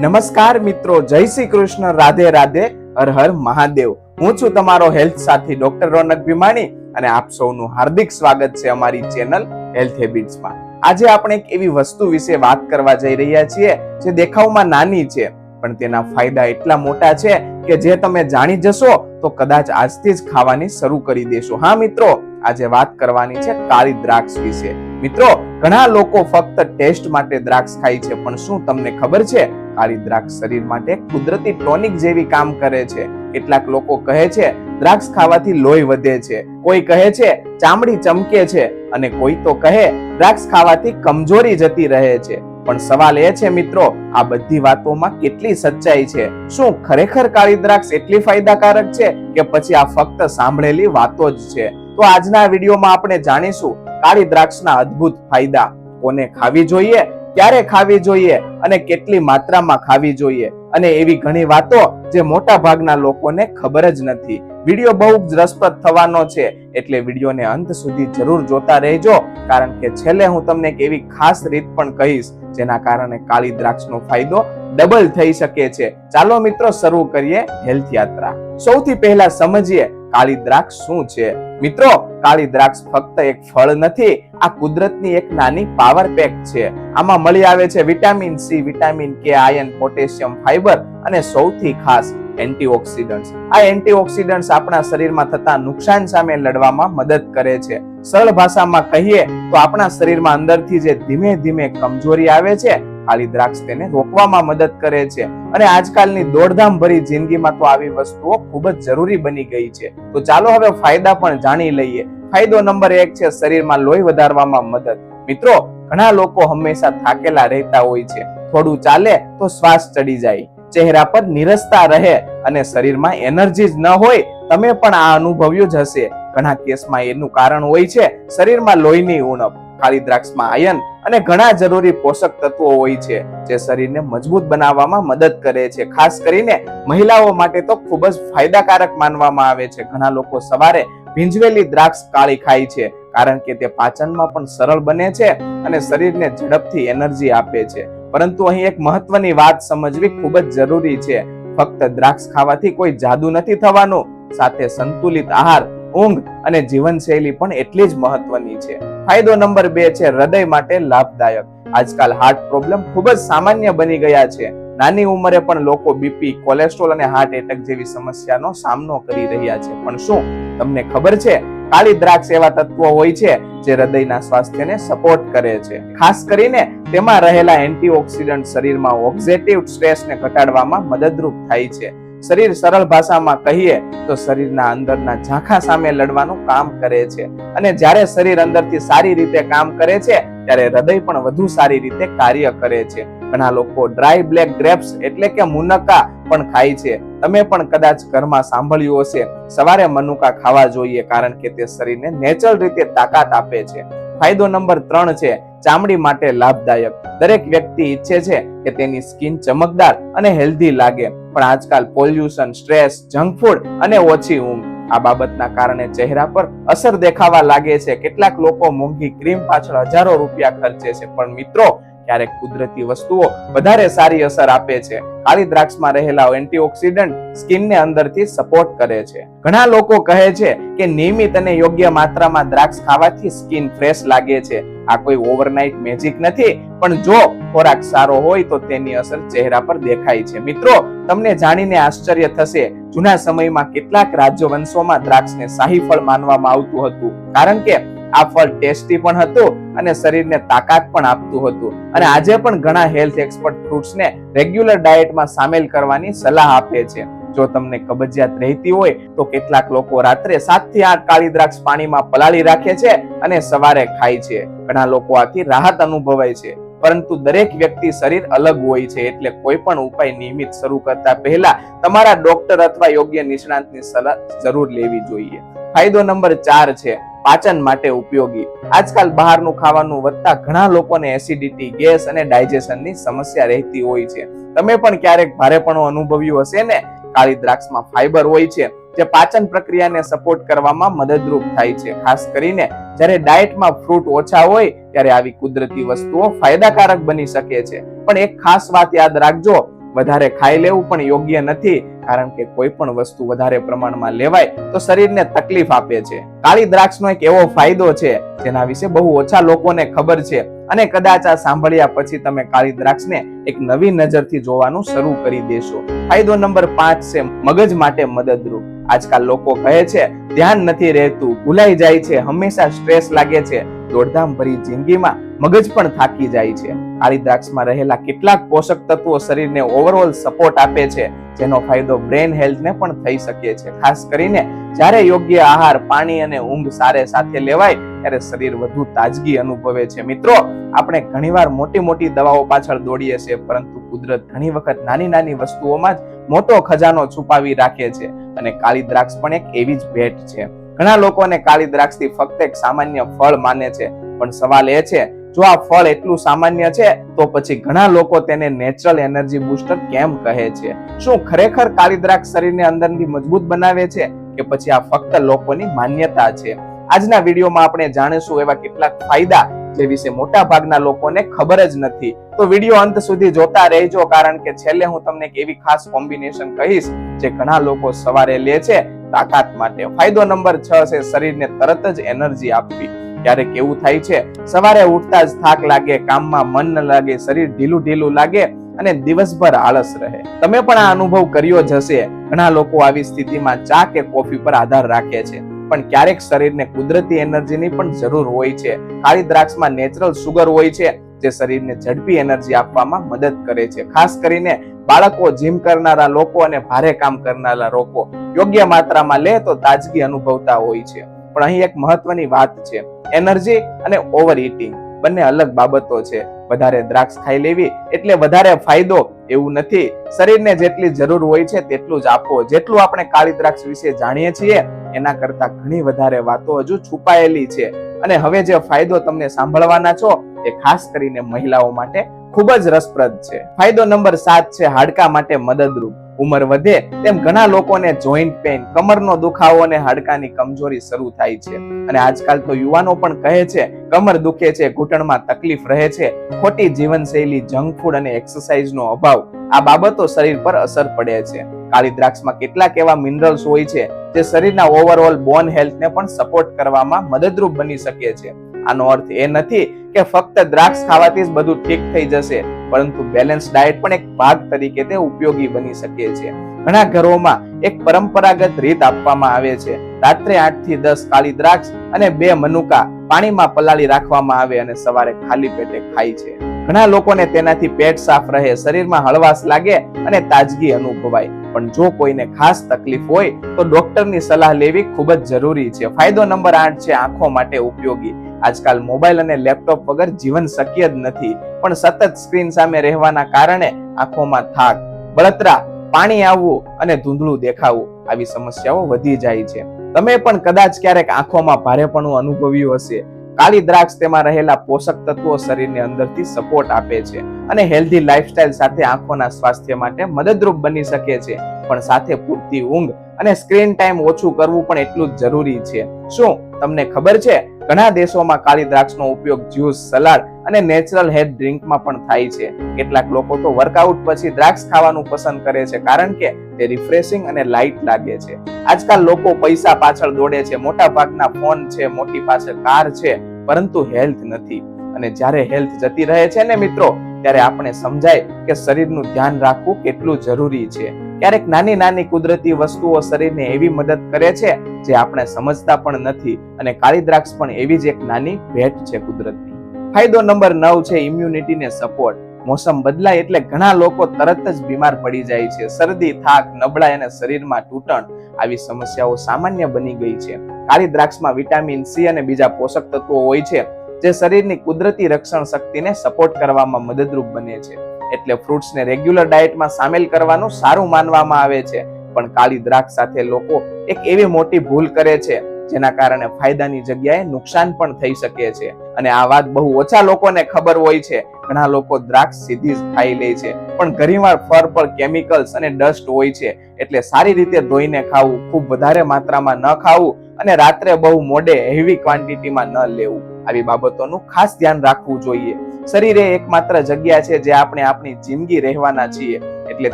નમસ્કાર મિત્રો, જય શ્રી કૃષ્ણ, રાધે રાધે, હર હર મહાદેવ। હું છું તમારો હેલ્થ સાથી ડોક્ટર રોનક ભીમાણી અને આપ સૌનું હાર્દિક સ્વાગત છે અમારી ચેનલ હેલ્થ હેબિટ્સમાં। આજે આપણે એક એવી વસ્તુ વિશે વાત કરવા જઈ રહ્યા છીએ જે દેખાવમાં નાની છે પણ તેના ફાયદા એટલા મોટા છે કે જે તમે જાણી જશો તો કદાચ આજથી જ ખાવાની શરૂ કરી દેશો। હા મિત્રો, આજે વાત કરવાની છે કાળી દ્રાક્ષ વિશે। મિત્રો, ઘણા લોકો ફક્ત ટેસ્ટ માટે દ્રાક્ષ ખાય છે, પણ શું તમને ખબર છે કાળી દ્રાક્ષ શરીર માટે કુદરતી ટોનિક જેવી કામ કરે છે। કેટલાક લોકો કહે છે દ્રાક્ષ ખાવાથી લોહી વધે છે, કોઈ કહે છે ચામડી ચમકે છે અને કોઈ તો કહે દ્રાક્ષ ખાવાથી કમજોરી જતી રહે છે। પણ સવાલ એ છે મિત્રો, આ બધી વાતોમાં કેટલી સચ્ચાઈ છે? શું ખરેખર કાળી દ્રાક્ષ એટલી ફાયદાકારક છે કે પછી આ ફક્ત સાંભળેલી વાતો જ છે? તો આજના વિડીયોમાં આપણે જાણીશું કાળી દ્રાક્ષના અદ્ભુત ફાયદા, કોને ખાવી જોઈએ, ક્યારે ખાવી જોઈએ અને કેટલી માત્રામાં ખાવી જોઈએ, અને એવી ઘણી વાતો જે મોટા ભાગના લોકોને ખબર જ નથી। વિડીયો બહુ જ રસપ્રદ થવાનો છે, એટલે વિડીયોને અંત સુધી જરૂર જોતા રહેજો, કારણ કે છેલ્લે હું તમને એક એવી ખાસ રીત પણ કહીશ જેના કારણે કાળી દ્રાક્ષનો ફાયદો ડબલ થઈ શકે છે। ચાલો મિત્રો, શરૂ કરીએ હેલ્થ યાત્રા। સૌથી પહેલા સમજીએ કાળી દ્રાક્ષ શું છે। મિત્રો, કાળી દ્રાક્ષ ફક્ત એક ફળ નથી, આ કુદરતની એક નાની પાવર પેક છે। આમાં મળી આવે છે વિટામિન સી, વિટામિન કે, આયર્ન, પોટેશિયમ, ફાઈબર અને સૌથી ખાસ એન્ટીઓક્સિડન્ટ્સ। આ એન્ટીઓક્સિડન્ટ્સ આપણા શરીરમાં થતા નુકસાન સામે લડવામાં મદદ કરે છે। સરળ ભાષામાં કહીએ તો આપણા શરીરમાં અંદરથી જે ધીમે ધીમે કમજોરી આવે છે, કાળી દ્રાક્ષ તેને રોકવામાં મદદ કરે છે। અને આજકાલની દોડધામ ભરી જિંદગીમાં તો આવી વસ્તુઓ ખૂબ જ જરૂરી બની ગઈ છે। તો ચાલો હવે ફાયદા પણ જાણી લઈએ। ફાયદો નંબર 1 છે શરીરમાં લોહી વધારવામાં મદદ। મિત્રો, ઘણા લોકો હંમેશા થાકેલા રહેતા હોય છે, થોડું ચાલે તો શ્વાસ ચડી જાય, ચહેરા પર નીરસતા રહે અને શરીરમાં એનર્જી જ ન હોય। તમે પણ આ અનુભવ્યું જ હશે। ઘણા કેસમાં એનું કારણ હોય છે શરીરમાં લોહીની ઉણપ। કાળી દ્રાક્ષમાં આયર્ન અને ઘણા જરૂરી પોષક તત્વો હોય છે જે શરીરને મજબૂત બનાવવામાં મદદ કરે છે। ખાસ કરીને મહિલાઓ માટે તો ખૂબ જ ફાયદાકારક માનવામાં આવે છે। ઘણા લોકો સવારે ભીંજવેલી દ્રાક્ષ કાળી ખાય છે કારણ કે તે પાચનમાં પણ સરળ બને છે અને શરીરને ઝડપથી એનર્જી આપે છે। પરંતુ અહીં એક મહત્વની વાત સમજવી ખૂબ જ જરૂરી છે। ફક્ત દ્રાક્ષ ખાવાથી કોઈ જાદુ નથી થવાનું, સાથે સંતુલિત આહાર, ઊંઘ અને જીવનશૈલી પણ એટલી જ મહત્વની છે। ફાયદો નંબર 2 છે હૃદય માટે લાભદાયક। આજકાલ હાર્ટ પ્રોબ્લેમ ખૂબ જ સામાન્ય બની ગયા છે। નાની ઉંમરે પણ લોકો બીપી, કોલેસ્ટ્રોલ અને હાર્ટ એટેક જેવી સમસ્યાનો સામનો કરી રહ્યા છે। પણ શું તમને ખબર છે કાળી દ્રાક્ષ એવા તત્વો હોય છે જે હૃદયના સ્વાસ્થ્યને સપોર્ટ કરે છે। ખાસ કરીને તેમાં રહેલા એન્ટીઓક્સિડન્ટ શરીરમાં ઓક્સિડેટિવ સ્ટ્રેસને ઘટાડવામાં મદદરૂપ થાય છે। શરીર, સરળ ભાષામાં કહીએ તો શરીરના અંદરના ઝાંખા સામે લડવાનું કામ કરે છે, અને જ્યારે શરીર અંદરથી સારી રીતે કામ કરે છે ત્યારે હૃદય પણ વધુ સારી રીતે કાર્ય કરે છે। ઘણા લોકો ડ્રાય બ્લેક ગ્રેપ્સ એટલે કે મુનક્કા પણ ખાય છે। તમે પણ કદાચ ઘરમાં સાંભળ્યું હશે, સવારે મનુકા ખાવા જોઈએ કારણ કે તે શરીરને નેચરલ રીતે તાકાત આપે છે। ફાયદો નંબર 3 છે ચામડી માટે લાભદાયક। દરેક વ્યક્તિ ઈચ્છે છે કે તેની સ્કિન ચમકદાર અને હેલ્ધી લાગે, પણ આજકાલ પોલ્યુશન, સ્ટ્રેસ, જંક ફૂડ અને ઓછી ઊંઘ આ બાબતના કારણે ચહેરા પર અસર દેખાવા લાગે છે। કેટલાક લોકો મોંઘી ક્રીમ પાછળ હજારો રૂપિયા ખર્ચે છે, પણ મિત્રો, ક્યારેક કુદરતી વસ્તુઓ વધારે સારી અસર આપે છે। કાળી દ્રાક્ષમાં રહેલા એન્ટીઓક્સિડન્ટ સ્કિનને અંદરથી સપોર્ટ કરે છે। ઘણા લોકો કહે છે કે નિયમિત અને યોગ્ય માત્રામાં દ્રાક્ષ ખાવાથી સ્કિન ફ્રેશ લાગે છે। આ કોઈ ઓવરનાઇટ મેજિક નથી, પણ જો ખોરાક સારો હોય તો તેની અસર ચહેરા પર દેખાય છે। મિત્રો, તમને જાણીને આશ્ચર્ય થશે, જૂના સમયમાં કેટલાક રાજ્યવંશોમાં દ્રાક્ષને શાહી ફળ માનવામાં આવતું હતું, કારણ કે આ ફળ ટેસ્ટી પણ હતું અને શરીરને તાકાત પણ આપતું હતું। અને આજે પણ ઘણા હેલ્થ એક્સપર્ટ ફ્રૂટ્સને રેગ્યુલર ડાયટમાં સામેલ કરવાની સલાહ આપે છે। જો તમને કબજિયાત રહેતી હોય તો કેટલાક લોકો રાત્રે 7 થી 8 કાળી દ્રાક્ષ પાણીમાં પલાળી રાખે છે અને સવારે ખાય છે। ઘણા લોકો આથી રાહત અનુભવાય છે, પરંતુ દરેક વ્યક્તિ શરીર અલગ હોય છે, એટલે કોઈ પણ ઉપાય નિયમિત શરૂ કરતા પહેલા તમારા ડોક્ટર અથવા યોગ્ય નિષ્ણાતની સલાહ જરૂર લેવી જોઈએ। ફાયદો નંબર 4 છે પાચન માટે ઉપયોગી। આજકાલ બહારનું ખાવાનું વધતા ઘણા લોકોને એસિડિટી, ગેસ અને ડાયજેશનની સમસ્યા રહેતી હોય છે। તમે પણ ક્યારેક ભારેપણું અનુભવ્યું હશે ને? કાળી દ્રાક્ષમાં ફાઈબર હોય છે જે પાચન પ્રક્રિયાને સપોર્ટ કરવામાં મદદરૂપ થાય છે। ખાસ કરીને જ્યારે ડાયટમાં ફ્રૂટ ઓછા હોય ત્યારે આવી કુદરતી વસ્તુઓ ફાયદાકારક બની શકે છે। પણ એક ખાસ વાત યાદ રાખજો, વધારે ખાઈ લેવું પણ યોગ્ય નથી, કારણ કે કોઈ પણ વસ્તુ વધારે પ્રમાણમાં લેવાય તો શરીરને તકલીફ આપે છે. કાળી દ્રાક્ષનો એક એવો ફાયદો છે જેના વિશે બહુ ઓછા લોકોને ખબર છે, અને કદાચ આ સાંભળ્યા પછી તમે કાળી દ્રાક્ષને એક નવી નજરથી જોવાનું શરૂ કરી દેશો. ફાયદો નંબર 5 છે મગજ માટે મદદરૂપ. આજકાલ લોકો કહે છે ધ્યાન નથી રહેતું, ભૂલાઈ જાય છે, હંમેશા સ્ટ્રેસ લાગે છે. દોડધામ ભરી જિંદગીમાં મગજ પણ થાકી જાય છે. કાળી દ્રાક્ષમાં રહેલા કેટલાક પોષક તત્વો શરીરને ઓવરઓલ સપોર્ટ આપે છે, જેનો ફાયદો બ્રેન હેલ્થને પણ થઈ શકે છે. ખાસ કરીને જ્યારે યોગ્ય આહાર, પાણી અને ઊંઘ સાથે લેવાય ત્યારે શરીર વધુ તાજગી અનુભવે છે. મિત્રો, આપણે ઘણીવાર મોટી દવાઓ પાછળ દોડીએ છીએ, પરંતુ કુદરત ઘણી વખત નાની વસ્તુઓમાં જ મોટો ખજાનો છુપાવી રાખે છે, અને કાળી દ્રાક્ષ પણ એક એવી જ ભેટ છે. ઘણા લોકોને કાળી દ્રાક્ષથી ફક્ત એક સામાન્ય ફળ માને છે, પણ સવાલ એ છે, જો આ ફળ એટલું સામાન્ય છે તો પછી ઘણા લોકો તેને નેચરલ એનર્જી બૂસ્ટર કેમ કહે છે? શું ખરેખર કાળી દ્રાક્ષ શરીરને અંદરથી મજબૂત બનાવે છે, કે પછી આ ફક્ત લોકોની માન્યતા છે? આજના વિડીયોમાં આપણે જાણીશું એવા કેટલાક ફાયદા જે વિશે મોટા ભાગના લોકોને ખબર જ નથી. તો વિડીયો અંત સુધી જોતા રહેજો, કારણ કે છેલ્લે હું તમને એક એવી ખાસ કોમ્બિનેશન કહીશ જે ઘણા લોકો સવારે લે છે તાકાત માટે. ફાયદો નંબર 6 છે શરીરને તરત જ એનર્જી આપવી. ક્યારેક એવું થાય છે સવારે ઉઠતા જ થાક લાગે, કામમાં મન ન લાગે, શરીર ઢીલું લાગે અને દિવસભર આળસ રહે. તમે પણ આ અનુભવ કર્યો જ હશે. ઘણા લોકો આવી સ્થિતિમાં ચા કે કોફી પર આધાર રાખે છે, પણ ક્યારેક શરીરને કુદરતી એનર્જીની પણ જરૂર હોય છે. કાળી દ્રાક્ષમાં નેચરલ સુગર હોય છે જે શરીરને ઝડપી એનર્જી આપવામાં મદદ કરે છે. ખાસ કરીને બાળકો, જીમ કરનારા લોકો અને ભારે કામ કરનારા લોકો યોગ્ય માત્રામાં લે તો તાજગી અનુભવતા હોય છે. પણ અહીં એક મહત્વની વાત છે, એનર્જી અને ઓવર ઈટિંગ બંને અલગ બાબતો છે. વધારે દ્રાક્ષ ખાઈ લેવી એટલે વધારે ફાયદો એવું નથી. શરીરને જેટલી જરૂર હોય છે તેટલું જ આપો. જેટલું આપણે કાળી દ્રાક્ષ વિશે જાણીએ છીએ એના કરતા ઘણી વધારે વાતો હજુ છુપાયેલી છે. અને હવે જે ફાયદો તમને સાંભળવાના છો એ ખાસ કરીને મહિલાઓ માટે ખૂબ જ રસપ્રદ છે. ફાયદો નંબર 7 છે હાડકા માટે મદદરૂપ. ઉંમર વધે તેમ ઘણા લોકોને જોઈન્ટ પેઇન, કમરનો દુખાવો અને હાડકાની કમજોરી શરૂ થાય છે. અને આજકાલ તો યુવાનો પણ કહે છે કમર દુખે છે, ઘૂંટણમાં તકલીફ રહે છે. ખોટી જીવનશૈલી, જંક ફૂડ અને એક્સરસાઇઝનો અભાવ, આ બાબતો શરીર પર અસર પડે છે. કાળી દ્રાક્ષમાં કેટલાક એવા મિનરલ્સ હોય છે જે શરીરના ઓવરઓલ બોન હેલ્થને પણ સપોર્ટ કરવામાં મદદરૂપ બની શકે છે. આનો અર્થ એ નથી કે ફક્ત દ્રાક્ષ ખાવાથી જ બધું ઠીક થઈ જશે, પરંતુ બેલેન્સ ડાયટ પણ એક ભાગ તરીકે તે ઉપયોગી બની શકે છે. ઘણા ઘરોમાં એક પરંપરાગત રીત આપવામાં આવે છે. રાત્રે 8 થી 10 કાળી દ્રાક્ષ અને 2 મનુકા પાણીમાં પલાળી રાખવામાં આવે અને સવારે ખાલી પેટે ખાય છે. ઘણા લોકોને તેનાથી પેટ સાફ રહે, શરીરમાં હળવાશ લાગે અને તાજગી અનુભવાય. પણ જો કોઈને ખાસ તકલીફ હોય તો ડોક્ટરની સલાહ લેવી ખૂબ જ જરૂરી છે. ફાયદો નંબર 8 છે આંખો માટે ઉપયોગી. આજકાલ મોબાઈલ અને લેપટોપ વગર જીવન શક્ય જ નથી, પણ સતત સ્ક્રીન સામે રહેવાના કારણે આંખોમાં થાક, બળતરા, પાણી આવવું અને ધૂંધળું દેખાવું આવી સમસ્યાઓ વધી જાય છે. તમે પણ કદાચ ક્યારેક આંખોમાં ભારેપણું અનુભવ્યું હશે. કાળી દ્રાક્ષ તેમાં રહેલા પોષક તત્વો શરીરને અંદરથી સપોર્ટ આપે છે અને હેલ્ધી લાઇફસ્ટાઇલ સાથે આંખોના સ્વાસ્થ્ય માટે મદદરૂપ બની શકે છે. પણ સાથે પૂરતી ઊંઘ અને સ્ક્રીન ટાઈમ ઓછું કરવું પણ એટલું જ જરૂરી છે. શું તમને ખબર છે ઘણા દેશોમાં કાળી દ્રાક્ષનો ઉપયોગ જ્યુસ, સલાડ અને નેચરલ હેલ્થ ડ્રિંકમાં પણ થાય છે. કેટલાક લોકો તો વર્કઆઉટ પછી દ્રાક્ષ ખાવાનું પસંદ કરે છે, કારણ કે તે રિફ્રેશિંગ અને લાઇટ લાગે છે. આજકાલ લોકો પૈસા પાછળ દોડે છે, મોટા ભાગના ફોન છે, મોટી પાસે કાર છે, પરંતુ હેલ્થ નથી. અને જ્યારે હેલ્થ જતી રહે છે ને મિત્રો, ત્યારે આપણે સમજાય કે શરીરનું ધ્યાન રાખવું કેટલું જરૂરી છે. ક્યારેક નાની કુદરતી વસ્તુઓ શરીરને એવી મદદ કરે છે જે આપણે સમજતા પણ નથી, અને કાળી દ્રાક્ષ પણ એવી જ એક નાની ભેટ છે કુદરતની. ફાયદો નંબર 9 છે ઇમ્યુનિટીને સપોર્ટ. મોસમ બદલાય એટલે ઘણા લોકો તરત જ બીમાર પડી જાય છે. શરદી, થાક, નબળાઈ અને શરીરમાં તૂટણ આવી સમસ્યાઓ સામાન્ય બની ગઈ છે. કાળી દ્રાક્ષમાં વિટામિન સી અને બીજા પોષક તત્વો હોય છે જે શરીરની કુદરતી રક્ષણ શક્તિને સપોર્ટ કરવામાં મદદરૂપ બને છે. એટલે ફ્રૂટ્સને રેગ્યુલર ડાયટમાં સામેલ કરવાનું સારું માનવામાં આવે છે. પણ કાળી દ્રાક્ષ સાથે લોકો એક એવી મોટી ભૂલ કરે છે જેના કારણે ફાયદાની જગ્યાએ નુકસાન પણ થઈ શકે છે. અને આ વાત બહુ ઓછા લોકોને ખબર હોય છે. ઘણા લોકો દ્રાક્ષ સીધી જ ખાઈ લે છે, પણ ઘણીવાર ફળ પર કેમિકલ્સ અને ડસ્ટ હોય છે. એટલે સારી રીતે ધોઈને ખાવું, ખૂબ વધારે માત્રામાં ન ખાવું અને રાત્રે બહુ મોડે હેવી ક્વોન્ટિટીમાં ન લેવું, આવી બાબતોનું ખાસ ધ્યાન રાખવું જોઈએ. શરીર એ એકમાત્ર જગ્યા છે જે આપણે આપણી જિંદગી રહેવાના છીએ, એટલે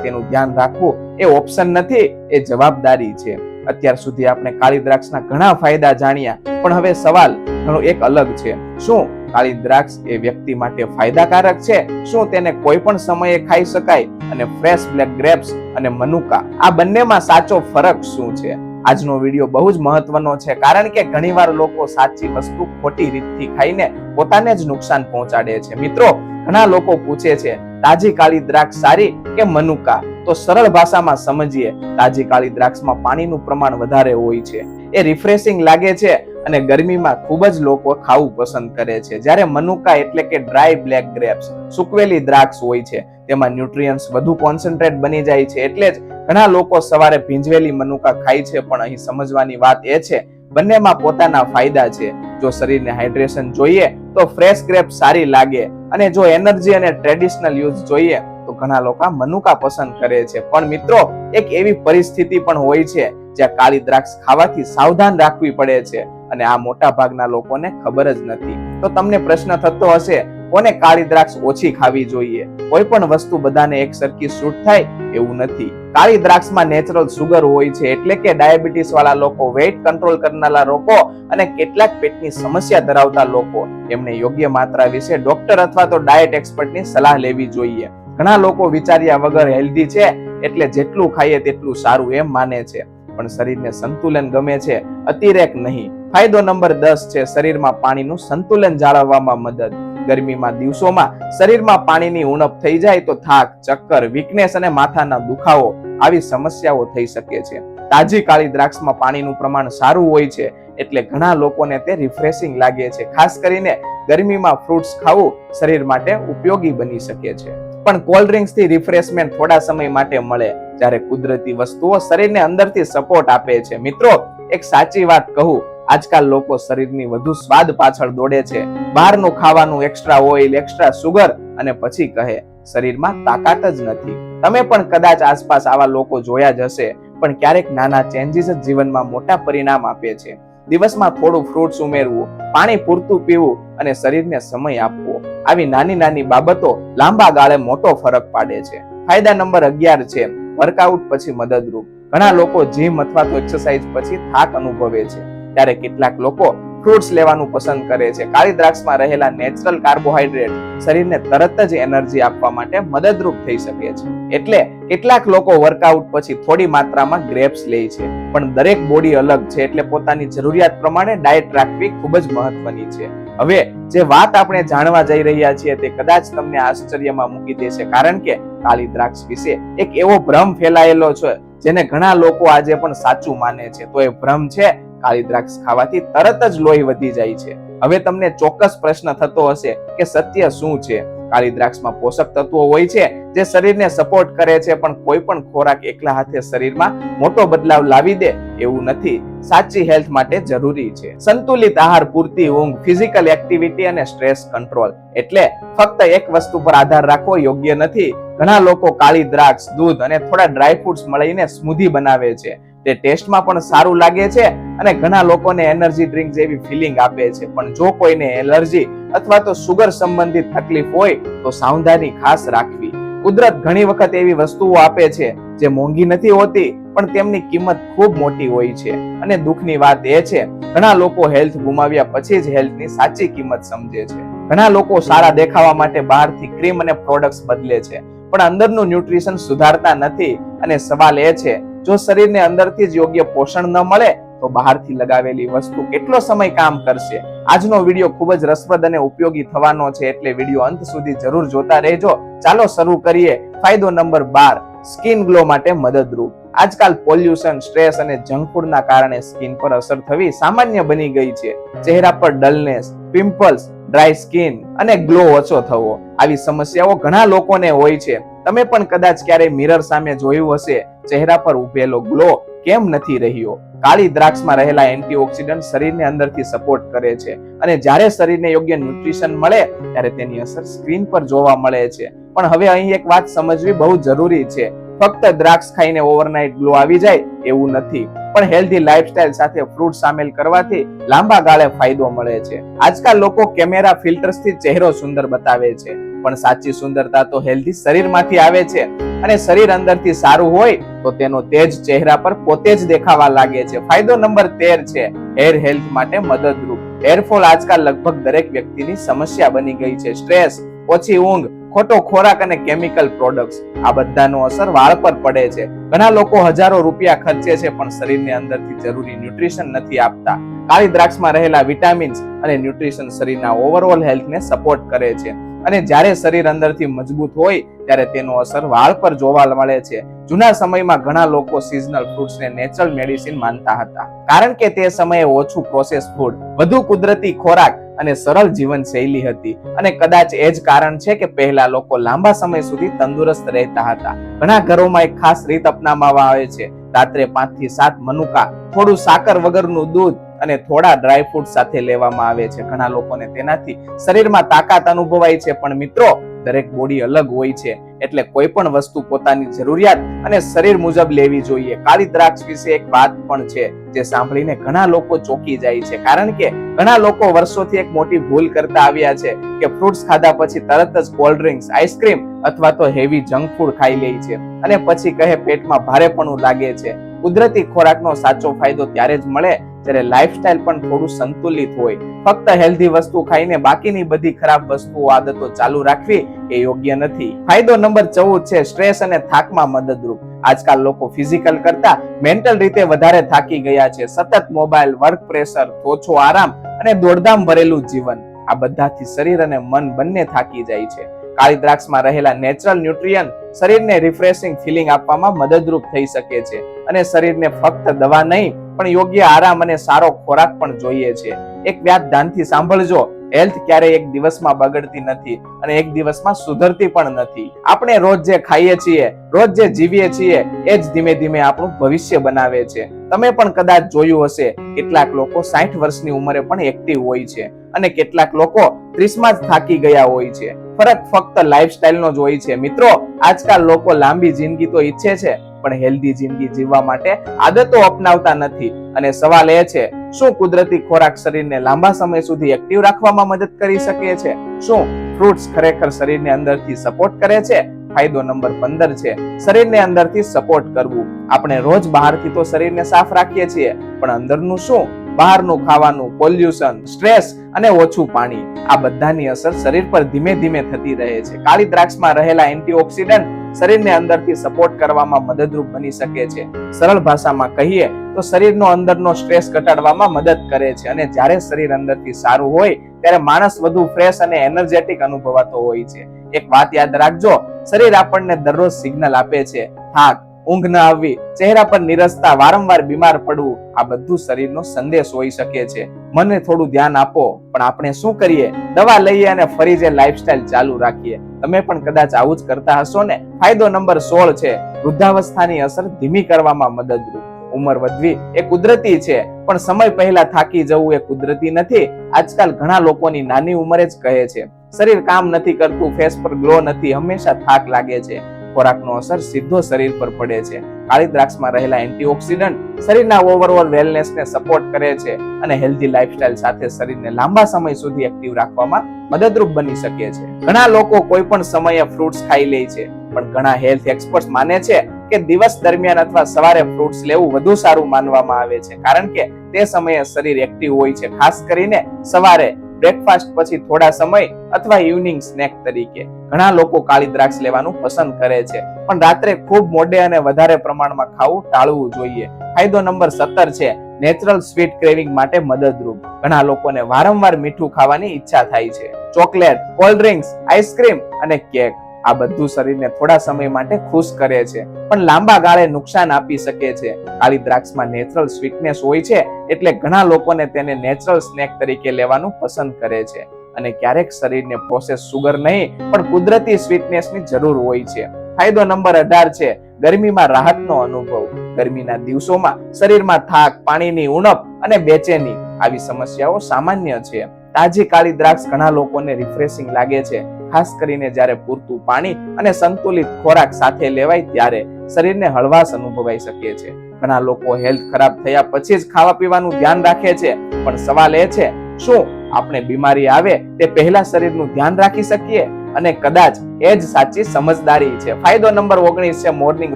તેનું ધ્યાન રાખવું એ ઓપ્શન નથી, એ જવાબદારી છે. અત્યાર સુધી આપણે કાળી દ્રાક્ષના ઘણા ફાયદા જાણ્યા, પણ હવે સવાલ ઘણો એક અલગ છે. શું કાળી દ્રાક્ષ એ વ્યક્તિ માટે ફાયદાકારક છે? શું તેને કોઈ પણ સમયે ખાઈ શકાય? અને ફ્રેશ બ્લેક ગ્રેપ્સ અને મનુકા, આ બંનેમાં સાચો ફરક શું છે? આજનો વિડીયો બહુ જ મહત્વનો છે, કારણ કે ઘણીવાર લોકો સાચી વસ્તુ ખોટી રીતથી ખાઈને પોતાને જ નુકસાન પહોંચાડે છે. મિત્રો, ઘણા લોકો પૂછે છે તાજી કાળી દ્રાક્ષ સારી કે મનુકા? તો સરળ ભાષામાં સમજીએ. તાજી કાળી દ્રાક્ષમાં પાણીનું પ્રમાણ વધારે હોય છે, એ રિફ્રેશિંગ લાગે છે અને ગરમીમાં ખૂબ જ લોકો ખાવું પસંદ કરે છે. જ્યારે મનુકા એટલે કે ડ્રાય બ્લેક ગ્રેપ્સ, સૂકવેલી દ્રાક્ષ હોય છે, તેમાં ન્યુટ્રિયન્ટ્સ વધુ કોન્સન્ટ્રેટ બની જાય છે, એટલે જ ઘણા લોકો સવારે ભીંજવેલી મનુકા ખાય છે. પણ અહીં સમજવાની વાત એ છે, બંનેમાં પોતાના ફાયદા છે. જો શરીરને હાઇડ્રેશન જોઈએ તો ફ્રેશ ગ્રેપ્સ સારી લાગે, અને જો એનર્જી અને ટ્રેડિશનલ યુઝ જોઈએ તો ઘણા લોકો મનુકા પસંદ કરે છે. પણ મિત્રો, એક એવી પરિસ્થિતિ પણ હોય છે જ્યાં કાળી દ્રાક્ષ ખાવાથી સાવધાન રાખવી પડે છે, અને આ મોટા ભાગના લોકોને ખબર જ નથી. તો તમને પ્રશ્ન થતો હશે, કોને કાળી દ્રાક્ષ ઓછી ખાવી જોઈએ? કોઈ પણ વસ્તુ બધાને એક સરખી સૂટ થાય એવું નથી. કાળી દ્રાક્ષમાં નેચરલ સુગર હોય છે, એટલે કે ડાયાબિટીસ વાળા લોકો, વેઇટ કંટ્રોલ કરનારા લોકો અને કેટલાક પેટની સમસ્યા ધરાવતા લોકો, એમને યોગ્ય માત્રા વિશે ડોક્ટર અથવા તો ડાયટ એક્સપર્ટની સલાહ લેવી જોઈએ. ઘણા લોકો વિચાર્યા વગર હેલ્ધી છે એટલે જેટલું ખાઈએ તેટલું સારું એમ માને છે, પણ શરીરને સંતુલન ગમે છે, અતિરેક નહીં. ફાયદો નંબર 10 છે શરીરમાં પાણીનું સંતુલન જાળવવામાં મદદ. ગરમીમાં દિવસોમાં શરીરમાં પાણીની ઉણપ થઈ જાય તો થાક, ચક્કર, વીકનેસ અને માથાના દુખાવો, આવી સમસ્યાઓ થઈ શકે છે. તાજી કાળી દ્રાક્ષમાં પાણીનું પ્રમાણ સારું હોય છે, એટલે ઘણા લોકોને તે રિફ્રેશિંગ લાગે છે. ખાસ કરીને ગરમીમાં ફ્રૂટ્સ ખાવું શરીર માટે ઉપયોગી બની શકે છે. પણ કોલ્ડ ડ્રિંક્સ થી રિફ્રેશમેન્ટ થોડા સમય માટે મળે, જ્યારે કુદરતી વસ્તુઓ શરીરને અંદરથી સપોર્ટ આપે છે. મિત્રો, એક સાચી વાત કહું, આજકાલ લોકો શરીરની વધુ સ્વાદ પાછળ દોડે છે. બહારનું ખાવાનું, એક્સ્ટ્રા ઓઇલ, એક્સ્ટ્રા સુગર, અને પછી કહે શરીરમાં તાકાત જ નથી. તમે પણ કદાચ આસપાસ આવા લોકો જોયા જ હશે. પણ ક્યારેક નાના ચેન્જીસ જ જીવનમાં મોટા પરિણામ આપે છે. દિવસમાં થોડું ફ્રૂટ્સ ઉમેરવું, પાણી પૂરતું પીવું અને શરીરને સમય આપવો, આવી નાની નાની બાબતો લાંબા ગાળે મોટો ફરક પાડે છે. ફાયદા નંબર 11 છે વર્કઆઉટ પછી મદદરૂપ. ઘણા લોકો જીમ અથવા તો એક્સરસાઇઝ પછી થાક અનુભવે છે, ત્યારે કેટલાક લોકો ફ્રૂટ્સ લેવાનું પસંદ કરે છે. કાળી દ્રાક્ષમાં રહેલા નેચરલ કાર્બોહાઈડ્રેટ શરીરને તરત જ એનર્જી આપવા માટે મદદરૂપ થઈ શકે છે. એટલે કેટલાક લોકો વર્કઆઉટ પછી થોડી માત્રામાં ગ્રેપ્સ લે છે, પણ દરેક બોડી અલગ છે, એટલે પોતાની જરૂરિયાત પ્રમાણે ડાયટ રાખવી ખૂબ જ મહત્વની છે. હવે જે વાત આપણે જાણવા જઈ રહ્યા છીએ તે કદાચ તમને આશ્ચર્યમાં મૂકી દેશે, કારણ કે કાળી દ્રાક્ષ વિશે એક એવો ભ્રમ ફેલાયેલો છે જેને ઘણા લોકો આજે પણ સાચું માને છે. તો એ ભ્રમ છે કાળી દ્રાક્ષ ખાવાથી તરત જ લોહી વધી જાય છે. હવે તમને ચોક્કસ પ્રશ્ન થતો હશે કે સત્ય શું છે? કાળી દ્રાક્ષમાં પોષક તત્વો હોય છે જે શરીરને સપોર્ટ કરે છે, પણ કોઈ પણ ખોરાક એકલા હાથે શરીરમાં મોટો બદલાવ લાવી દે એવું નથી. સાચી હેલ્થ માટે જરૂરી છે સંતુલિત આહાર, પૂરતી ઊંઘ, ફિઝિકલ એક્ટિવિટી અને સ્ટ્રેસ કંટ્રોલ. એટલે ફક્ત એક વસ્તુ પર આધાર રાખવો યોગ્ય નથી. ઘણા લોકો કાળી દ્રાક્ષ, દૂધ અને થોડા ડ્રાય ફ્રૂટ્સ મળીને સ્મૂધી બનાવે છે. તે ટેસ્ટમાં પણ સારું લાગે છે અને ઘણા લોકોને એનર્જી ડ્રિંક જેવી ફીલિંગ આપે છે. પણ જો કોઈને એલર્જી અથવા તો સુગર સંબંધિત તકલીફ હોય તો સાવધાની ખાસ રાખવી. કુદરત ઘણી વખત એવી વસ્તુઓ આપે છે જે મોંઘી નથી હોતી, પણ તેમની કિંમત ખૂબ મોટી હોય છે. અને દુઃખની વાત એ છે, ઘણા લોકો હેલ્થ ગુમાવ્યા પછી જ હેલ્થની સાચી કિંમત સમજે છે. ઘણા લોકો સારા દેખાવા માટે બહારથી ક્રીમ અને પ્રોડક્ટ્સ બદલે છે, પણ અંદરનું ન્યુટ્રિશન સુધારતા નથી. અને સવાલ એ છે, જો શરીરને અંદરથી જ યોગ્ય પોષણ ન મળે તો બહારથી લગાવેલી વસ્તુ કેટલો સમય કામ કરશે? આજનો વિડીયો ખૂબ જ રસપ્રદ અને ઉપયોગી થવાનો છે, એટલે વિડીયો અંત સુધી જરૂર જોતા રહેજો. ચાલો શરૂ કરીએ. ફાયદો નંબર 12, સ્કિન ગ્લો માટે મદદરૂપ. આજકાલ પોલ્યુશન, સ્ટ્રેસ અને જંક ફૂડના કારણે સ્કિન પર અસર થવી સામાન્ય બની ગઈ છે. ચહેરા પર ડલનેસ, પિમ્પલ્સ, ડ્રાય સ્કિન અને ગ્લો ઓછો થવો, આવી સમસ્યાઓ ઘણા લોકોને હોય છે. તમે પણ કદાચ ક્યારેય મિરર સામે જોયું હશે, ચહેરા પર ઉભેલો ગ્લો કેમ નથી રહ્યો? કાળી દ્રાક્ષમાં રહેલા એન્ટીઓક્સિડન્ટ શરીરને અંદરથી સપોર્ટ કરે છે, અને જ્યારે શરીરને યોગ્ય ન્યુટ્રિશન મળે ત્યારે તેની અસર સ્ક્રીન પર જોવા મળે છે. પણ હવે અહીં એક વાત સમજવી બહુ જરૂરી છે. ફક્ત દ્રાક્ષ ખાઈને ઓવરનાઇટ ગ્લો આવી જાય એવું નથી, પણ હેલ્ધી લાઇફસ્ટાઇલ સાથે ફ્રૂટ સામેલ કરવાથી લાંબા ગાળે ફાયદો મળે છે. આજકાલ લોકો કેમેરા ફિલ્ટર્સથી ચહેરો સુંદર બતાવે છે, પણ સાચી સુંદરતા તો હેલ્ધી શરીરમાંથી આવે છે. અને શરીર અંદરથી સારું હોય તો તેનો તેજ ચહેરા પર પોતે જ દેખાવા લાગે છે. ફાયદો નંબર 13 છે હેર હેલ્થ માટે મદદરૂપ. હેરફોલ આજકાલ લગભગ દરેક વ્યક્તિની સમસ્યા બની ગઈ છે. સ્ટ્રેસ, ઓછી ઊંઘ, ખોટો ખોરાક અને કેમિકલ પ્રોડક્ટ્સ, આ બધાનો અસર વાળ પર પડે છે. ઘણા લોકો હજારો રૂપિયા ખર્ચે છે પણ શરીરને અંદરથી જરૂરી ન્યુટ્રિશન નથી આપતા. કાળી દ્રાક્ષમાં રહેલા વિટામિન્સ અને ન્યુટ્રિશન શરીરના ઓવરઓલ હેલ્થને સપોર્ટ કરે છે. અને જ્યારે શરીર અંદરથી મજબૂત હોય ત્યારે તેનો અસર વાળ પર જોવા મળે છે. જૂના સમયમાં ઘણા લોકો સિઝનલ ફ્રૂટ્સને નેચરલ મેડિસિન માનતા હતા, કારણ કે તે સમયે ઓછું પ્રોસેસ ફૂડ, વધુ કુદરતી ખોરાક અને સરળ જીવન શૈલી હતી. અને કદાચ એ જ કારણ છે કે પહેલા લોકો લાંબા સમય સુધી તંદુરસ્ત રહેતા હતા. ઘણા ઘરોમાં એક ખાસ રીત અપનાવવામાં આવે છે. રાત્રે 5 થી 7 મનુકા, થોડું સાકર વગરનું દૂધ અને થોડા ડ્રાય ફ્રૂટ સાથે લેવામાં આવે છે. ઘણા લોકોને તેનાથી શરીરમાં તાકાત અનુભવાય છે. પણ મિત્રો, દરેક બોડી અલગ હોય છે, એટલે કોઈ પણ વસ્તુ પોતાની જરૂરિયાત અને શરીર મુજબ લેવી જોઈએ. કાળી દ્રાક્ષ વિશે એક વાત પણ છે જે સાંભળીને ઘણા લોકો ચોંકી જાય છે, કારણ કે ઘણા લોકો વર્ષોથી એક મોટી ભૂલ કરતા આવ્યા છે કે ફ્રૂટ્સ ખાધા પછી તરત જ કોલ્ડ ડ્રિંક્સ, આઈસ્ક્રીમ અથવા તો હેવી જંક ફૂડ ખાઈ લે છે અને પછી કહે પેટમાં ભારેપણું લાગે છે. કુદરતી ખોરાકનો સાચો ફાયદો ત્યારે જ મળે જ્યારે લાઈફસ્ટાઈલ પણ થોડું સંતુલિત હોય. ફક્ત હેલ્ધી વસ્તુ ખાઈને બાકીની બધી ખરાબ વસ્તુઓ, આદતો ચાલુ રાખવી એ યોગ્ય નથી. ફાયદો નંબર 14 છે સ્ટ્રેસ અને થાકમાં મદદરૂપ. આજકાલ લોકો ફિઝિકલ કરતા મેન્ટલ રીતે વધારે થાકી ગયા છે. સતત મોબાઈલ, વર્ક પ્રેશર, ઓછો આરામ અને દોડધામ ભરેલું જીવન, આ બધાથી શરીર અને મન બંને થાકી જાય છે. કાળી દ્રાક્ષમાં રહેલા નેચરલ ન્યુટ્રિયન્ટ શરીરને રિફ્રેશિંગ ફીલિંગ આપવામાં મદદરૂપ થઈ શકે છે. અને શરીરને ફક્ત દવા નહીં પણ યોગ્ય આરામ અને સારો ખોરાક પણ જોઈએ છે. એક વાત ધ્યાનથી સાંભળજો, હેલ્થ ક્યારેય એક દિવસમાં બગડતી નથી અને એક દિવસમાં સુધરતી પણ નથી. આપણે રોજ જે ખાઈએ છીએ, રોજ જે જીવીએ છીએ, એ જ ધીમે ધીમે આપણું ભવિષ્ય બનાવે છે. તમે પણ કદાચ જોયું હશે, કેટલાક લોકો 60 વર્ષની ઉંમરે પણ એક્ટિવ હોય છે અને કેટલાક લોકો 30માં જ થાકી ગયા હોય છે. ફરક ફક્ત લાઈફસ્ટાઈલનો જ હોય છે. મિત્રો, આજકાલ લોકો લાંબી જિંદગી તો ઈચ્છે છે પણ હેલ્ધી જિંદગી જીવવા માટે આદતો અપનાવતા નથી. અને સવાલ એ છે, શું કુદરતી ખોરાક શરીરને લાંબા સમય સુધી એક્ટિવ રાખવામાં મદદ કરી શકે છે? શું ફ્રૂટ્સ ખરેખર શરીરને અંદરથી સપોર્ટ કરે છે? ફાયદો નંબર 15 છે શરીરને અંદરથી સપોર્ટ કરવું. આપણે રોજ બહારથી તો શરીરને સાફ રાખીએ છીએ, પણ અંદરનું શું? બહારનું ખાવાનું, પોલ્યુશન, સ્ટ્રેસ અને ઓછું પાણી, આ બધાની અસર શરીર પર ધીમે ધીમે થતી રહે છે. કાળી દ્રાક્ષમાં રહેલા એન્ટીઓક્સિડન્ટ શરીરને અંદરથી સપોર્ટ કરવામાં મદદરૂપ બની શકે છે. સરળ ભાષામાં કહીએ તો શરીરનો અંદરનો સ્ટ્રેસ ઘટાડવામાં મદદ કરે છે. અને જ્યારે શરીર અંદરથી સારું હોય ત્યારે માણસ વધુ ફ્રેશ અને એનર્જેટિક અનુભવાતો હોય છે. એક વાત યાદ રાખજો, શરીર આપણને દરરોજ સિગ્નલ આપે છે. થાક, ઊંઘ ન આવવી, ચહેરા પર નિરસતા, વારંવાર બીમાર પડવું, આ બધું શરીરનો સંદેશ હોઈ શકે છે. મને થોડું ધ્યાન આપો, પણ આપણે શું કરીએ? દવા લઈએ અને ફરી જે લાઈફસ્ટાઈલ ચાલુ રાખીએ. તમે પણ કદાચ આવું જ કરતા હશો ને? ફાયદો નંબર 16 છે વૃદ્ધાવસ્થાની અસર ધીમી કરવામાં મદદરૂપ. ઉંમર વધવી એ કુદરતી છે, પણ સમય પહેલા થાકી જવું એ કુદરતી નથી. આજકાલ ઘણા લોકોની નાની ઉંમરે જ કહે છે, શરીર કામ નથી કરતું, ફેસ પર ગ્લો નથી, હંમેશા થાક લાગે છે. ખોરાકનો અસર સીધો શરીર પર પડે છે. કાળી દ્રાક્ષમાં રહેલા એન્ટીઓક્સિડન્ટ શરીરના ઓવરઓલ વેલનેસને સપોર્ટ કરે છે અને હેલ્ધી લાઈફસ્ટાઈલ સાથે શરીરને લાંબા સમય સુધી એક્ટિવ રાખવામાં મદદરૂપ બની શકે છે. ઘણા લોકો કોઈ પણ સમયે ફ્રૂટ્સ ખાઈ લે છે, પણ ઘણા હેલ્થ એક્સપર્ટ્સ માને છે કે દિવસ દરમિયાન અથવા સવારે ફ્રૂટ્સ લેવું વધુ સારું માનવામાં આવે છે, કારણ કે તે સમયે શરીર એક્ટિવ હોય છે. ખાસ કરીને સવારે, બ્રેકફાસ્ટ પછી થોડા સમય અથવા ઇવનિંગ સ્નેક તરીકે. ઘણા લોકો કાળી દ્રાક્ષ લેવાનું પસંદ કરે છે, પણ રાત્રે ખૂબ મોડે અને વધારે પ્રમાણમાં ખાવું ટાળવું જોઈએ. ફાયદો નંબર 17 છે નેચરલ સ્વીટ ક્રેવિંગ માટે મદદરૂપ. ઘણા લોકોને વારંવાર મીઠું ખાવાની ઈચ્છા થાય છે. ચોકલેટ, કોલ્ડ ડ્રિંક્સ, આઈસ્ક્રીમ અને કેક, આ બધું શરીરને થોડા સમય માટે ખુશ કરે છે, પણ લાંબા ગાળે નુકસાન આપી શકે છે. કાળી દ્રાક્ષમાં નેચરલ સ્વીટનેસ હોય છે, એટલે ઘણા લોકોને તેને નેચરલ સ્નેક તરીકે લેવાનું પસંદ કરે છે. અને ક્યારેક શરીરને પ્રોસેસ સુગર નહીં પણ કુદરતી સ્વીટનેસની જરૂર હોય છે. ફાયદો નંબર 18 છે ગરમીમાં રાહતનો અનુભવ. ગરમીના દિવસોમાં શરીરમાં થાક, પાણીની ઉણપ અને બેચેની, આવી સમસ્યાઓ સામાન્ય છે. તાજી કાળી દ્રાક્ષ ઘણા લોકોને રિફ્રેશિંગ લાગે છે, ખાસ કરીને જ્યારે પૂરતું પાણી અને સંતુલિત ખોરાક સાથે લેવાય ત્યારે શરીરને હળવાશ અનુભવાઈ શકે છે. ઘણા લોકો હેલ્થ ખરાબ થયા પછી જ ખાવા પીવાનું ધ્યાન રાખે છે, પણ સવાલ એ છે, શું આપણે બીમારી આવે તે પહેલા શરીરનું ધ્યાન રાખી શકીએ? અને કદાચ એ જ સાચી સમજદારી છે. ફાયદો નંબર 19 છે મોર્નિંગ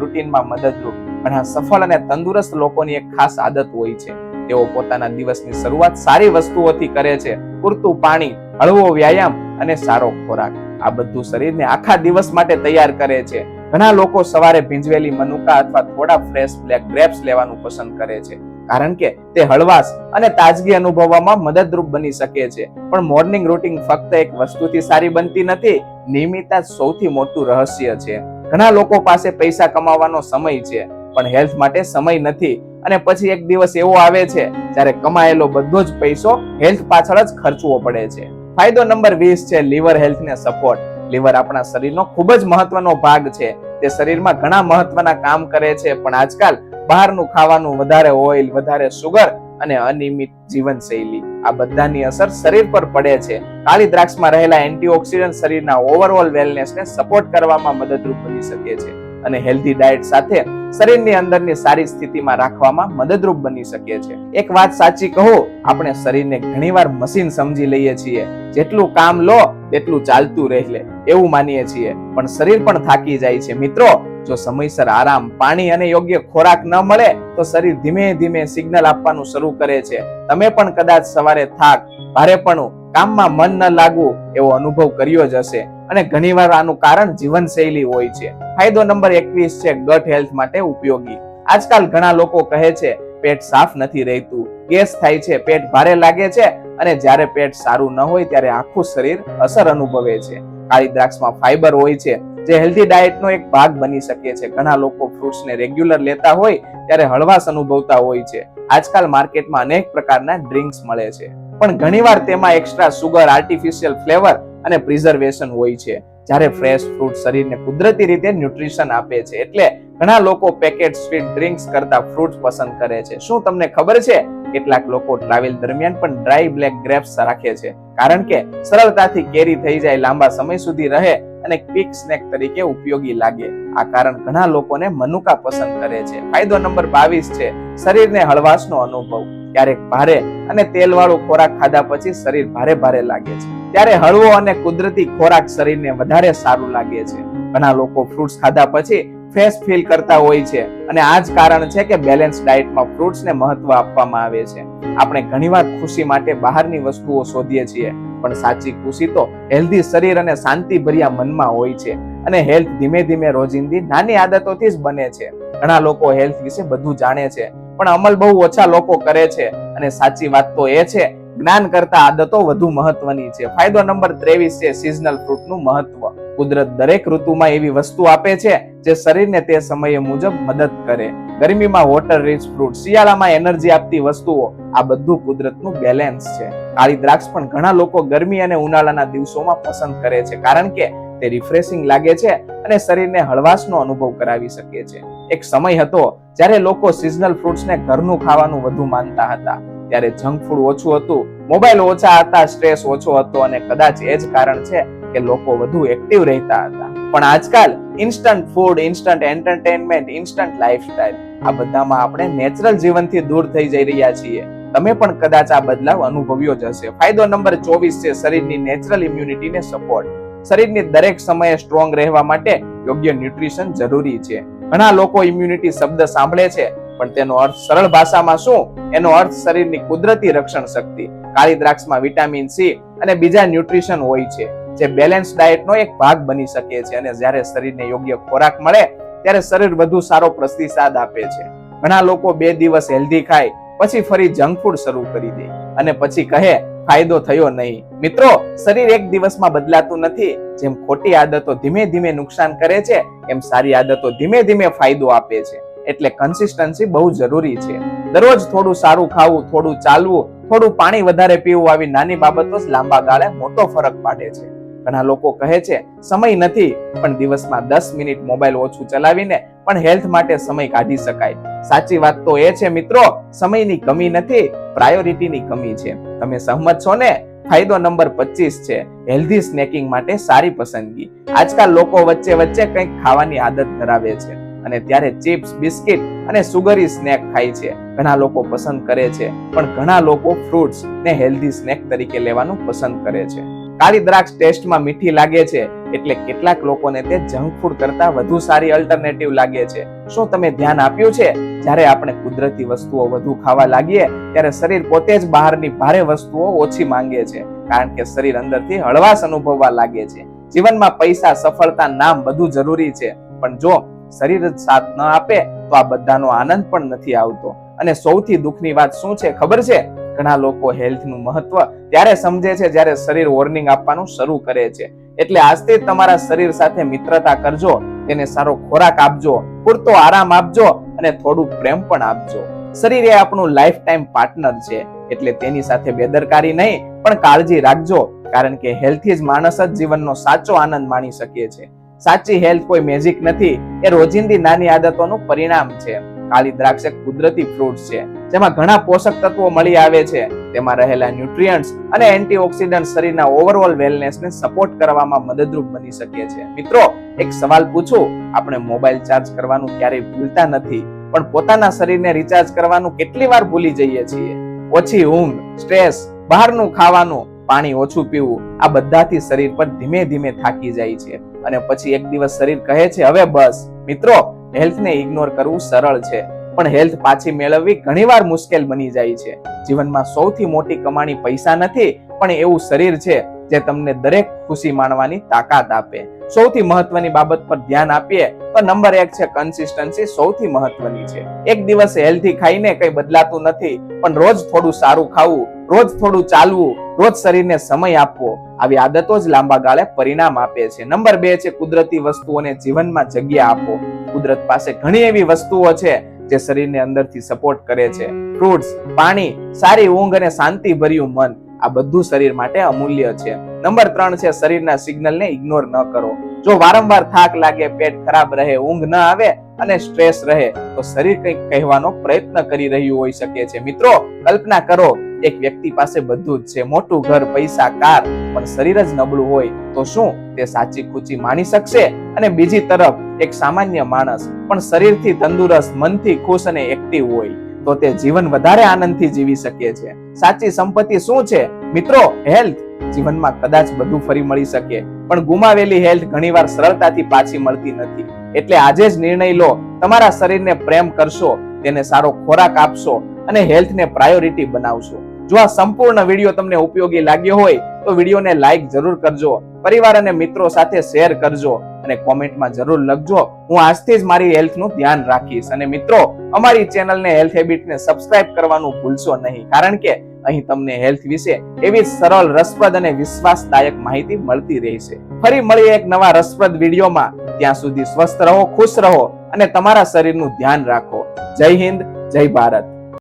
રૂટીનમાં મદદરૂપ. ઘણા સફળ અને તંદુરસ્ત લોકોની એક ખાસ આદત હોય છે. તેઓ પોતાના દિવસની શરૂઆત સારી વસ્તુઓથી કરે છે. પૂરતું પાણી, હળવો વ્યાયામ અને સારો ખોરાક, આ બધું શરીરને આખા દિવસ માટે તૈયાર કરે છે. ઘણા લોકો સવારે ભીંજવેલી મનુકા અથવા થોડા ફ્રેશ બ્લેક ગ્રેપ્સ લેવાનું પસંદ કરે છે, કારણ કે તે હળવાશ અને તાજગી અનુભવવામાં મદદરૂપ બની શકે છે. પણ મોર્નિંગ રૂટીન ફક્ત એક વસ્તુથી સારી બનતી નથી. નિયમિતતા સૌથી મોટું રહસ્ય છે. ઘણા લોકો પાસે પૈસા કમાવાનો સમય છે, પણ હેલ્થ માટે સમય નથી. અને પછી એક દિવસ એવો આવે છે જ્યારે કમાયેલો બધો જ પૈસો હેલ્થ પાછળ જ ખર્ચવો પડે છે. ફાયદો નંબર 20 છે લીવર હેલ્થને સપોર્ટ. લીવર આપણા શરીરનો ખૂબ જ મહત્વનો ભાગ છે. તે શરીરમાં ઘણા મહત્વના કામ કરે છે, પણ આજકાલ બહારનું ખાવાનું, વધારે ઓઇલ, વધારે સુગર અને અનિયમિત જીવનશૈલી, આ બધાની અસર શરીર પર પડે છે. કાળી દ્રાક્ષમાં રહેલા એન્ટીઓક્સિડન્ટ શરીરના ઓવરઓલ વેલનેસને સપોર્ટ કરવામાં મદદરૂપ બની શકે છે અને હેલ્ધી ડાયટ સાથે શરીરની અંદરની સારી સ્થિતિમાં રાખવામાં મદદરૂપ બની શકે છે. એક વાત સાચી કહો, આપણે શરીરને ઘણીવાર મશીન સમજી લઈએ છીએ. જેટલું કામ લો તેટલું ચાલતું રહે એવું માનીએ છીએ, પણ શરીર પણ થાકી જાય છે. મિત્રો, જો સમયસર આરામ, પાણી અને યોગ્ય ખોરાક ન મળે તો શરીર ધીમે ધીમે સિગ્નલ આપવાનું શરૂ કરે છે. તમે પણ કદાચ સવારે થાક, ભારેપણું, કામમાં મન ન લાગવું એવો અનુભવ કર્યો જ હશે, અને ઘણીવાર આનું કારણ જીવનશૈલી હોય છે. ફાયદો નંબર 21 છે ગટ હેલ્થ માટે ઉપયોગી. આજકાલ ઘણા લોકો કહે છે પેટ સાફ નથી રહેતું, ગેસ થાય છે, પેટ ભારે લાગે છે, અને જ્યારે પેટ સારું ન હોય ત્યારે આખું શરીર અસર અનુભવે છે. કાળી દ્રાક્ષમાં ફાઈબર હોય છે, જે હેલ્ધી ડાયટનો એક ભાગ બની શકે છે. ઘણા લોકો ફ્રૂટ્સને રેગ્યુલર લેતા હોય ત્યારે હળવાશ અનુભવતા હોય છે. આજકાલ માર્કેટમાં અનેક પ્રકારના ડ્રિંક્સ મળે છે, પણ ઘણીવાર તેમાં એક્સ્ટ્રા સુગર, આર્ટિફિશિયલ ફ્લેવર અને પ્રિઝર્વેશન હોય છે. જ્યારે ફ્રેશ ફ્રૂટ શરીરને કુદરતી રીતે ન્યુટ્રિશન આપે છે. એટલે ઘણા લોકો પેકેટ સ્વીટ ડ્રિંક્સ કરતા ફ્રૂટ પસંદ કરે છે. શું તમને ખબર છે કેટલાક લોકો ટ્રાવેલ દરમિયાન પણ ડ્રાય બ્લેક ગ્રેપ્સ રાખે છે, કારણ કે સરળતાથી કેરી થઈ જાય, લાંબા સમય સુધી રહે અને ક્વિક સ્નેક તરીકે ઉપયોગી લાગે. આ કારણ ઘણા લોકોને મનુકા પસંદ કરે છે. ફાયદો નંબર 22 છે શરીરને હળવાશનો અનુભવ. ક્યારેક ભારે અને તેલવાળું ખોરાક ખાધા પછી શરીર ભારે ભારે લાગે છે, ત્યારે હળવો અને કુદરતી ખોરાક શરીરને વધારે સારું લાગે છે. ઘણા લોકો ફ્રૂટ્સ ખાધા પછી ફ્રેશ ફીલ કરતા હોય છે, અને આ જ કારણ છે કે બેલેન્સ ડાયટમાં ફ્રૂટ્સને મહત્વ આપવામાં આવે છે. આપણે ઘણીવાર ખુશી માટે બહારની વસ્તુઓ શોધીએ છીએ, પણ સાચી ખુશી તો હેલ્ધી શરીર અને શાંતિભર્યા મનમાં હોય છે. અને હેલ્થ ધીમે ધીમે રોજિંદી નાની આદતોથી જ બને છે. ઘણા લોકો હેલ્થ વિશે બધું જાણે છે, પણ અમલ બહુ ઓછા લોકો કરે છે. અને સાચી વાત તો એ છે, જ્ઞાન કરતા આદતો વધુ મહત્વની છે. ફાયદો નંબર 23 છે સિઝનલ ફ્રૂટનું મહત્વ. કુદરત દરેક ઋતુમાં એવી વસ્તુ આપે છે જે શરીરને તે સમયે મુજબ મદદ કરે. ગરમીમાં વોટર રીચ ફ્રૂટ, શિયાળામાં એનર્જી આપતી વસ્તુઓ, આ બધું કુદરતનું બેલેન્સ છે. કાળી દ્રાક્ષ પણ ઘણા લોકો ગરમી અને ઉનાળાના દિવસોમાં પસંદ કરે છે, કારણ કે તે રિફ્રેશિંગ લાગે છે અને શરીરને હળવાશનો અનુભવ કરાવી શકે છે. એક સમય હતો જ્યારે લોકો સિઝનલ ફ્રૂટ્સને ઘરનું ખાવાનું વધુ માનતા હતા. ત્યારે જંક ફૂડ ઓછું હતું, મોબાઈલ ઓછા હતા, સ્ટ્રેસ ઓછો હતો, અને કદાચ એ જ કારણ છે કે લોકો વધુ એક્ટિવ રહેતા હતા. પણ આજકાલ instant food, instant entertainment, instant lifestyle, આ બધામાં આપણે નેચરલ જીવનથી દૂર થઈ જઈ રહ્યા છીએ. તમે પણ કદાચ આ બદલાવ અનુભવ્યો જ હશે. ફાયદો નંબર 24 છે શરીરની નેચરલ ઇમ્યુનિટીને સપોર્ટ. શરીરની દરેક સમયે સ્ટ્રોંગ રહેવા માટે યોગ્ય ન્યુટ્રિશન જરૂરી છે. ઘણા લોકો ઇમ્યુનિટી શબ્દ સાંભળે છે, પણ તેનો અર્થ સરળ ભાષામાં શું? એનો અર્થ શરીરની કુદરતી રક્ષણ શક્તિ. કાળી દ્રાક્ષમાં વિટામિન સી અને બીજા ન્યુટ્રિશન હોય છે, જે બેલેન્સ ડાયટનો એક ભાગ બની શકે છે. અને જ્યારે શરીરને યોગ્ય ખોરાક મળે ત્યારે શરીર વધુ સારો પ્રતિસાદ આપે છે. ઘણા લોકો 2 દિવસ હેલ્ધી ખાય, પછી ફરી જંક ફૂડ શરૂ કરી દે અને પછી કહે ફાયદો થયો નહીં. મિત્રો, શરીર એક દિવસમાં બદલાતું નથી. જેમ ખોટી આદતો ધીમે ધીમે નુકસાન કરે છે, એમ સારી આદતો ધીમે ધીમે ફાયદો આપે છે. એટલે કન્સિસ્ટન્સી બહુ જરૂરી છે. દરરોજ થોડું સારું ખાવું, થોડું ચાલવું, થોડું પાણી વધારે પીવું, આવી નાની બાબતો જ લાંબા ગાળે મોટો ફરક પાડે છે. ઘણા લોકો કહે છે સમય નથી, પણ દિવસમાં 10 મિનિટ મોબાઈલ ઓછું ચલાવીને પણ હેલ્થ માટે સમય કાઢી શકાય. સાચી વાત તો એ છે મિત્રો, સમયની કમી નથી, પ્રાયોરિટીની કમી છે. તમે સહમત છો ને? ફાયદો નંબર 25 છે હેલ્ધી સ્નેકિંગ માટે સારી પસંદગી. આજકાલ લોકો વચ્ચે વચ્ચે કંઈક ખાવાની આદત ધરાવે છે, અને ત્યારે ચિપ્સ, બિસ્કિટ અને સુગરી સ્નેક ખાય છે. ઘણા લોકો પસંદ કરે છે, પણ ઘણા લોકો ફ્રૂટ્સ ને હેલ્ધી સ્નેક તરીકે લેવાનું પસંદ કરે છે. કાળી દ્રાક્ષ ટેસ્ટમાં મીઠી લાગે છે, એટલે કેટલાક લોકોને તે જંક ફૂડ કરતા વધુ સારી અલ્ટરનેટિવ લાગે છે. શું તમે ધ્યાન આપ્યું છે, જ્યારે આપણે કુદરતી વસ્તુઓ વધુ ખાવા લાગીએ ત્યારે શરીર પોતે જ બહારની ભારે વસ્તુઓ ઓછી માંગે છે, કારણ કે શરીર અંદરથી હળવાશ અનુભવવા લાગે છે. જીવનમાં પૈસા, સફળતા, નામ બધું જરૂરી છે, પણ જો શરીર જ સાથ ન આપે તો આ બધાનો આનંદ પણ નથી આવતો. અને સૌથી દુઃખની વાત શું છે ખબર છે? ઘણા લોકો હેલ્થનું મહત્વ ત્યારે સમજે છે જ્યારે શરીર વોર્નિંગ આપવાનું શરૂ કરે છે. એટલે આજથી તમારા શરીર સાથે મિત્રતા કરજો, તેને સારો ખોરાક આપજો, પૂરતો આરામ આપજો અને થોડું પ્રેમ પણ આપજો. શરીર એ આપણું લાઈફ ટાઈમ પાર્ટનર છે, એટલે તેની સાથે બેદરકારી નહીં પણ કાળજી રાખજો, કારણ કે હેલ્થી જ માણસ જ જીવનનો સાચો આનંદ માણી શકે છે. સાચી હેલ્થ કોઈ મેજિક નથી, એ રોજિંદી નાની આદતોનું પરિણામ છે. કાળી દ્રાક્ષ એક કુદરતી ફ્રૂટ છે, જેમાં ઘણા પોષક તત્વો મળી આવે છે. તેમાં રહેલા ન્યુટ્રિયન્ટ્સ અને એન્ટીઓક્સિડન્ટ શરીરના ઓવરઓલ વેલનેસને સપોર્ટ કરવામાં મદદરૂપ બની શકે છે. મિત્રો, એક સવાલ પૂછું, આપણે મોબાઈલ ચાર્જ કરવાનું ક્યારેય ભૂલતા નથી, પણ પોતાના શરીરને રિચાર્જ કરવાનું કેટલી વાર ભૂલી જઈએ છીએ? ઓછી ઊંઘ, સ્ટ્રેસ, બહારનું ખાવાનું, પાણી ઓછું પીવું, આ બધાથી શરીર પર ધીમે ધીમે થાકી જાય છે, અને પછી એક દિવસ શરીર કહે છે હવે બસ. મિત્રો, હેલ્થને ઇગ્નોર કરવું સરળ છે, પણ હેલ્થ પાછી મેળવવી ઘણીવાર મુશ્કેલ બની જાય છે. જીવનમાં સૌથી મોટી કમાણી પૈસા નથી, પણ એવું શરીર છે જે તમને દરેક ખુશી માણવાની તાકાત આપે. સૌથી મહત્વની બાબત પર ધ્યાન આપીએ તો નંબર 1 છે કન્સિસ્ટન્સી. સૌથી મહત્વની છે. એક દિવસ હેલ્ધી ખાઈને કઈ બદલાતું નથી, પણ રોજ થોડું સારું ખાવું, રોજ થોડું ચાલવું, રોજ શરીરને સમય આપવો, આવી આદતો જ લાંબા ગાળે પરિણામ આપે છે. નંબર 2 છે કુદરતી વસ્તુઓને જીવનમાં જગ્યા આપો. કુદરત પાસે ઘણી એવી વસ્તુઓ છે જે શરીરને અંદરથી સપોર્ટ કરે છે. ફ્રૂટ્સ, પાણી, સારી ઊંઘ અને શાંતિ ભર્યું મન, આ બધું શરીર માટે અમૂલ્ય છે. નંબર 3 છે શરીરના સિગ્નલને ઇગ્નોર ન કરો. જો વારંવાર થાક લાગે, પેટ ખરાબ રહે, ઊંઘ ન આવે અને સ્ટ્રેસ રહે, તો શરીર કંઈક કહેવાનો પ્રયત્ન કરી રહ્યું હોઈ શકે છે. મિત્રો, કલ્પના કરો, એક વ્યક્તિ પાસે બધું જ છે, મોટું ઘર, પૈસા, કાર, પણ શરીર જ નબળું હોય તો શું તે સાચી ખુશી માણી શકશે? અને બીજી તરફ એક સામાન્ય માણસ પણ શરીરથી તંદુરસ્ત, મનથી ખુશ અને એક્ટિવ હોય તો તે જીવન વધારે આનંદથી જીવી શકે છે. સાચી સંપત્તિ શું છે મિત્રો? હેલ્થ. જીવનમાં કદાચ બધું ફરી મળી શકે, પણ ગુમાવેલી હેલ્થ ઘણીવાર સરળતાથી પાછી મળતી નથી. એટલે આજે જ નિર્ણય લો, તમારા શરીરને પ્રેમ કરશો, તેને સારો ખોરાક આપશો અને હેલ્થને પ્રાયોરિટી બનાવશો. જો આ સંપૂર્ણ વિડીયો તમને ઉપયોગી લાગ્યો હોય તો વિડીયોને લાઈક જરૂર કરજો, પરિવાર અને મિત્રો સાથે શેર કરજો અને કોમેન્ટમાં જરૂર લખજો હું આજથી જ મારી હેલ્થનું ધ્યાન રાખીશ. અને મિત્રો, અમારી ચેનલને હેલ્થ હેબિટને સબસ્ક્રાઇબ કરવાનું ભૂલશો નહીં, કારણ કે અહીં તમને હેલ્થ વિશે એવી સરળ, રસપ્રદ અને વિશ્વાસદાયક માહિતી મળતી રહેશે. ફરી મળીએ એક નવા રસપ્રદ વિડીયોમાં. ત્યાં સુધી સ્વસ્થ રહો, ખુશ રહો અને તમારા શરીરનું ધ્યાન રાખો. જય હિન્દ, જય ભારત.